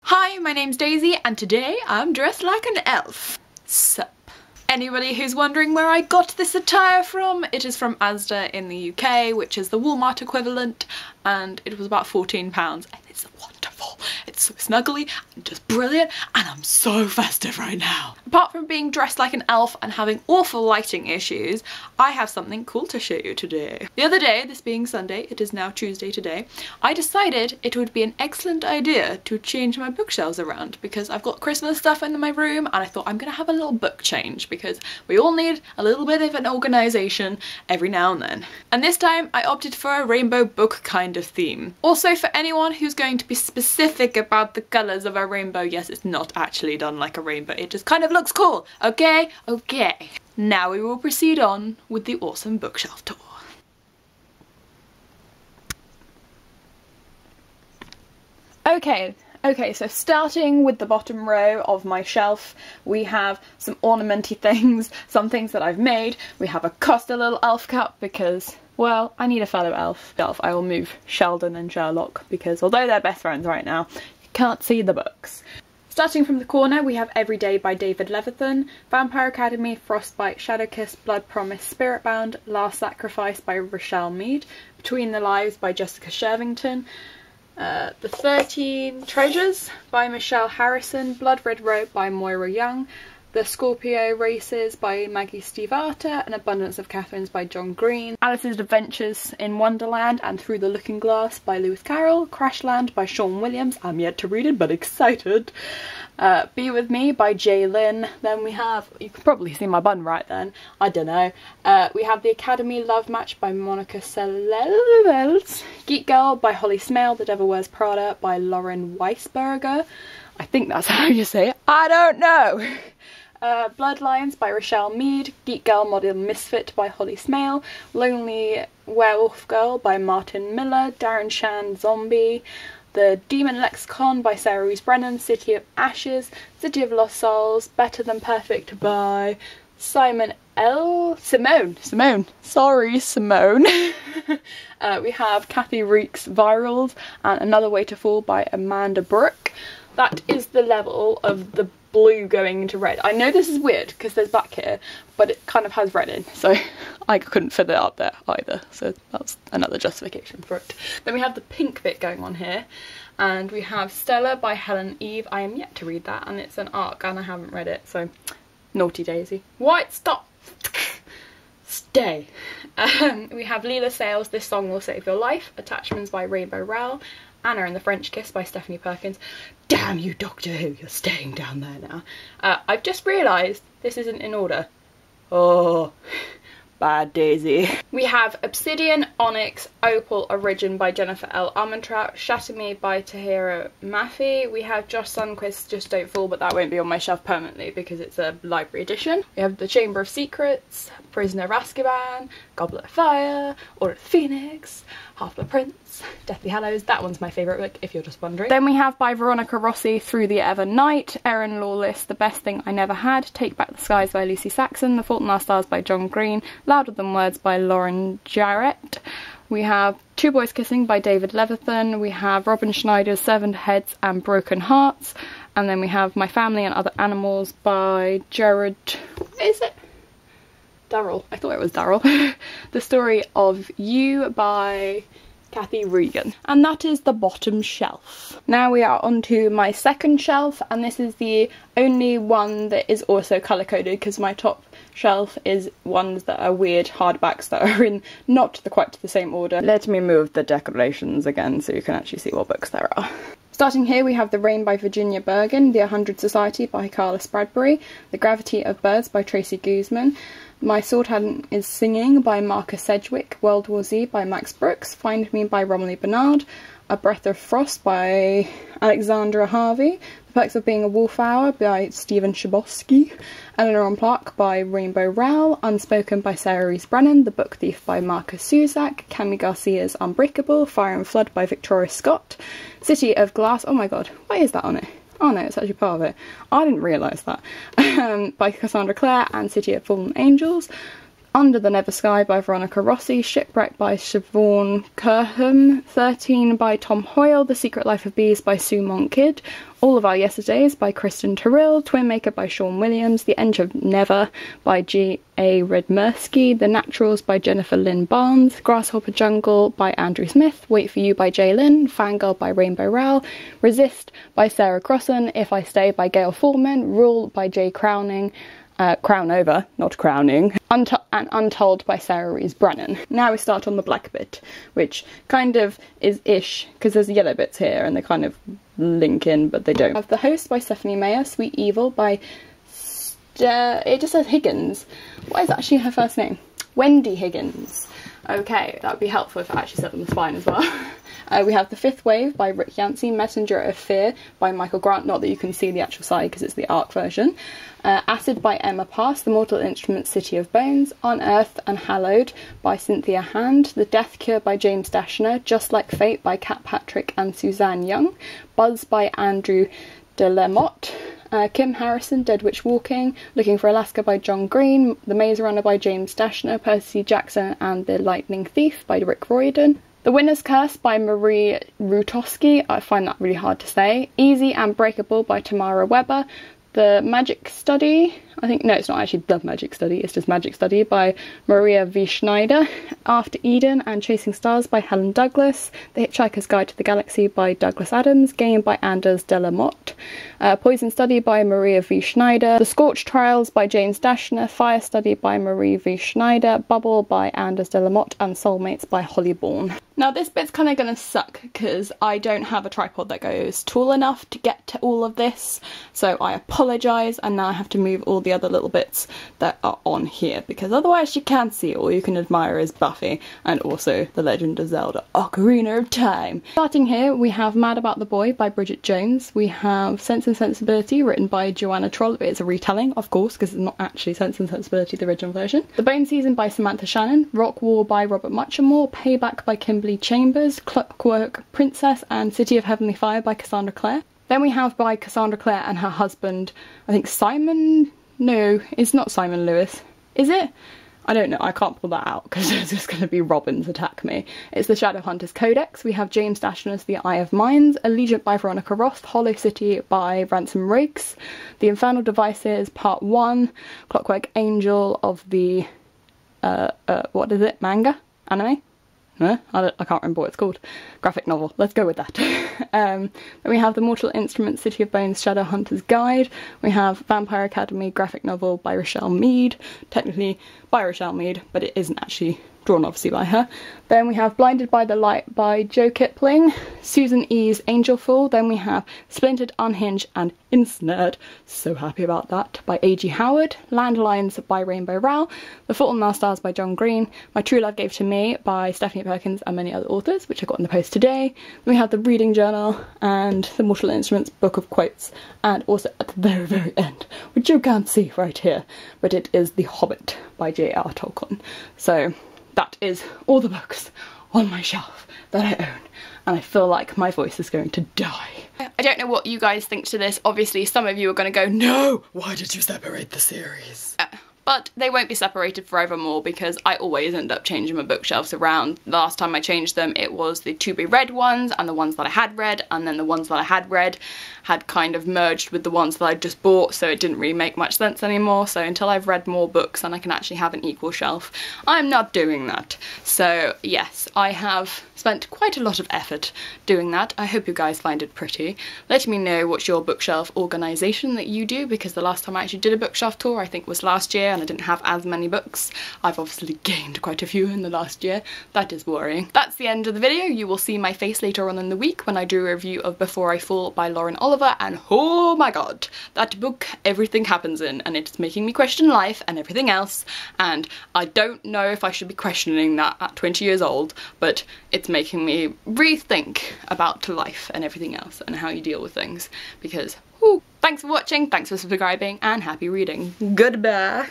Hi, my name's Daisy and today I'm dressed like an elf. Sup. Anybody who's wondering where I got this attire from, it is from Asda in the UK, which is the Walmart equivalent, and it was about £14 and it's wonderful. It's so snuggly and just brilliant and I'm so festive right now. Apart from being dressed like an elf and having awful lighting issues, I have something cool to show you today. The other day, this being Sunday, it is now Tuesday today, I decided it would be an excellent idea to change my bookshelves around because I've got Christmas stuff in my room and I thought I'm gonna have a little book change because we all need a little bit of an organisation every now and then. And this time I opted for a rainbow book kind of theme. Also, for anyone who's going to be specific about the colours of a rainbow, yes, it's not actually done like a rainbow, it just kind of looks cool, okay? Okay. Now we will proceed on with the awesome bookshelf tour. Okay, so starting with the bottom row of my shelf, we have some ornamenty things, some things that I've made. We have a Costa little elf cup because, well, I need a fellow elf. I will move Sheldon and Sherlock because although they're best friends right now, you can't see the books. Starting from the corner, we have Every Day by David Levithan, Vampire Academy, Frostbite, Shadowkiss, Blood Promise, Spiritbound, Last Sacrifice by Rochelle Mead, Between the Lives by Jessica Shervington, The 13 Treasures by Michelle Harrison, Blood Red Rope by Moira Young, The Scorpio Races by Maggie Stevata, An Abundance of Catherines by John Green, Alice's Adventures in Wonderland and Through the Looking Glass by Lewis Carroll, Crashland by Sean Williams, I'm yet to read it but excited, Be With Me by Jay Lynn. Then we have, you can probably see my bun right then, I don't know, we have The Academy Love Match by Monica Seles, Geek Girl by Holly Smale, The Devil Wears Prada by Lauren Weisberger, I think that's how you say it, I don't know. Bloodlines by Rochelle Mead, Geek Girl Model Misfit by Holly Smale, Lonely Werewolf Girl by Martin Miller, Darren Shan Zombie, The Demon Lexicon by Sarah Rees Brennan, City of Ashes, City of Lost Souls, Better Than Perfect by Simone. Sorry, Simone. We have Kathy Reek's Virals and Another Way to Fall by Amanda Brooke. That is the level of the blue going into red. I know this is weird because there's black here, but it kind of has red in, so I couldn't fit it up there either, so that's another justification for it. Then we have the pink bit going on here, and we have Stella by Helen Eve. I am yet to read that, and it's an arc and I haven't read it, so naughty Daisy. What? Stop! Stay. We have Leela Sales, This Song Will Save Your Life, Attachments by Rainbow Rowell, Anna and the French Kiss by Stephanie Perkins. Damn you, Doctor Who, you're staying down there now. I've just realised this isn't in order. Oh, bad Daisy. We have Obsidian, Onyx, Opal, Origin by Jennifer L. Armentrout, Shatter Me by Tahira Mafi. We have Josh Sundquist's Just Don't Fall, but that won't be on my shelf permanently because it's a library edition. We have The Chamber of Secrets, Prisoner of Azkaban, Goblet of Fire, Order of the Phoenix, Half-Blood Prince, Deathly Hallows. That one's my favourite book, if you're just wondering. Then we have by Veronica Rossi, Through the Ever Night, Erin Lawless, The Best Thing I Never Had, Take Back the Skies by Lucy Saxon, The Fault in Our Stars by John Green, Louder Than Words by Lauren Jarrett. We have Two Boys Kissing by David Levithan. We have Robin Schneider's Servant Heads and Broken Hearts. And then we have My Family and Other Animals by Jared... Is it? Darryl. I thought it was Darryl. The Story of You by Kathy Regan. And that is the bottom shelf. Now we are onto my second shelf, and this is the only one that is also colour coded because my top shelf is ones that are weird hardbacks that are in not quite the same order. Let me move the decorations again so you can actually see what books there are. Starting here we have The Rain by Virginia Bergen, The 100 Society by Carla Spradbury, The Gravity of Birds by Tracy Guzman, My Sword Hand is Singing by Marcus Sedgwick, World War Z by Max Brooks, Find Me by Romilly Bernard, A Breath of Frost by Alexandra Harvey, The Perks of Being a Wallflower by Stephen Chbosky, Eleanor on Plaque by Rainbow Rowell, Unspoken by Sarah Rees Brennan, The Book Thief by Marcus Cusack, Cami Garcia's Unbreakable, Fire and Flood by Victoria Scott, City of Glass, oh my god, what is that on it? Oh no, it's actually part of it. I didn't realise that. By Cassandra Clare and City of Fallen Angels. Under the Never Sky by Veronica Rossi, Shipwreck by Siobhan Kerham, 13 by Tom Hoyle, The Secret Life of Bees by Sue Monk-Kidd, All of Our Yesterdays by Kristen Terrell, Twinmaker by Sean Williams, The End of Never by G.A. Redmersky, The Naturals by Jennifer Lynn Barnes, Grasshopper Jungle by Andrew Smith, Wait for You by Jay Lynn, Fangirl by Rainbow Rowell, Resist by Sarah Crossan, If I Stay by Gail Foreman, Rule by Jay Crowning, Crown Over, not Crowning, and Untold by Sarah Rees Brennan. Now we start on the black bit, which kind of is ish, because there's yellow bits here and they kind of link in, but they don't. I have The Host by Stephanie Meyer, Sweet Evil by, it just says Higgins. What is actually her first name? Wendy Higgins. Okay, that would be helpful if I actually said on the spine as well. We have The Fifth Wave by Rick Yancey, Messenger of Fear by Michael Grant, not that you can see the actual side because it's the ARC version. Acid by Emma Pass, The Mortal Instruments, City of Bones, Unearthed and Hallowed by Cynthia Hand, The Death Cure by James Dashner, Just Like Fate by Kat Patrick and Suzanne Young, Buzz by Andrew Delamotte, Kim Harrison, Dead Witch Walking, Looking for Alaska by John Green, The Maze Runner by James Dashner, Percy Jackson and the Lightning Thief by Rick Royden, The Winner's Curse by Marie Rutowski, I find that really hard to say, Easy and Breakable by Tamara Weber, The Magic Study, I think, no, it's not actually The Magic Study, it's just Magic Study by Maria V. Schneider, After Eden and Chasing Stars by Helen Douglas, The Hitchhiker's Guide to the Galaxy by Douglas Adams, Game by Anders Delamotte, Poison Study by Maria V. Schneider, The Scorch Trials by James Dashner, Fire Study by Marie V. Schneider, Bubble by Anders Delamotte, and Soulmates by Holly Bourne. Now this bit's kind of going to suck because I don't have a tripod that goes tall enough to get to all of this, so I apologise, and now I have to move all the other little bits that are on here because otherwise you can't see. All you can admire is Buffy and also The Legend of Zelda Ocarina of Time. Starting here we have Mad About the Boy by Bridget Jones, we have Sense and Sensibility written by Joanna Trollope, it's a retelling of course because it's not actually Sense and Sensibility the original version, The Bone Season by Samantha Shannon, Rock War by Robert Muchamore, Payback by Kimberly Chambers, Clockwork Princess and City of Heavenly Fire by Cassandra Clare. Then we have by Cassandra Clare and her husband, I think Simon, no, it's not Simon Lewis, is it? I don't know, I can't pull that out because there's just going to be Robins attack me. It's the Shadowhunters Codex. We have James Dashner's The Eye of Mines, Allegiant by Veronica Roth, Hollow City by Ransom Riggs, The Infernal Devices Part 1, Clockwork Angel of the, what is it, manga? Anime? I can't remember what it's called. Graphic novel. Let's go with that. Then we have The Mortal Instruments, City of Bones, Shadowhunter's Guide. We have Vampire Academy graphic novel by Rochelle Mead. Technically by Rochelle Mead, but it isn't actually drawn obviously by her. Then we have Blinded by the Light by Joe Kipling, Susan E's Angel Fall. Then we have Splintered, Unhinged and Ensnared, so happy about that, by A.G. Howard, Landlines by Rainbow Rowell, The Fault in Our Stars by John Green, My True Love Gave to Me by Stephanie Perkins and many other authors, which I got in the post today. Then we have The Reading Journal and The Mortal Instruments Book of Quotes, and also at the very, very end, which you can't see right here, but it is The Hobbit by J.R. Tolkien. So that is all the books on my shelf that I own, and I feel like my voice is going to die. I don't know what you guys think to this. Obviously some of you are going to go, no, why did you separate the series? But they won't be separated forevermore because I always end up changing my bookshelves around. Last time I changed them it was the to be read ones and the ones that I had read, and then the ones that I had read had kind of merged with the ones that I'd just bought, so it didn't really make much sense anymore. So until I've read more books and I can actually have an equal shelf, I'm not doing that. So yes, I have spent quite a lot of effort doing that. I hope you guys find it pretty. Let me know what's your bookshelf organisation that you do, because the last time I actually did a bookshelf tour I think was last year and I didn't have as many books. I've obviously gained quite a few in the last year. That is worrying. That's the end of the video. You will see my face later on in the week when I do a review of Before I Fall by Lauren Oliver, and oh my god, that book everything happens in, and it's making me question life and everything else, and I don't know if I should be questioning that at 20 years old, but it's making me rethink about life and everything else and how you deal with things, because whew. Thanks for watching, thanks for subscribing, and happy reading. Goodbye.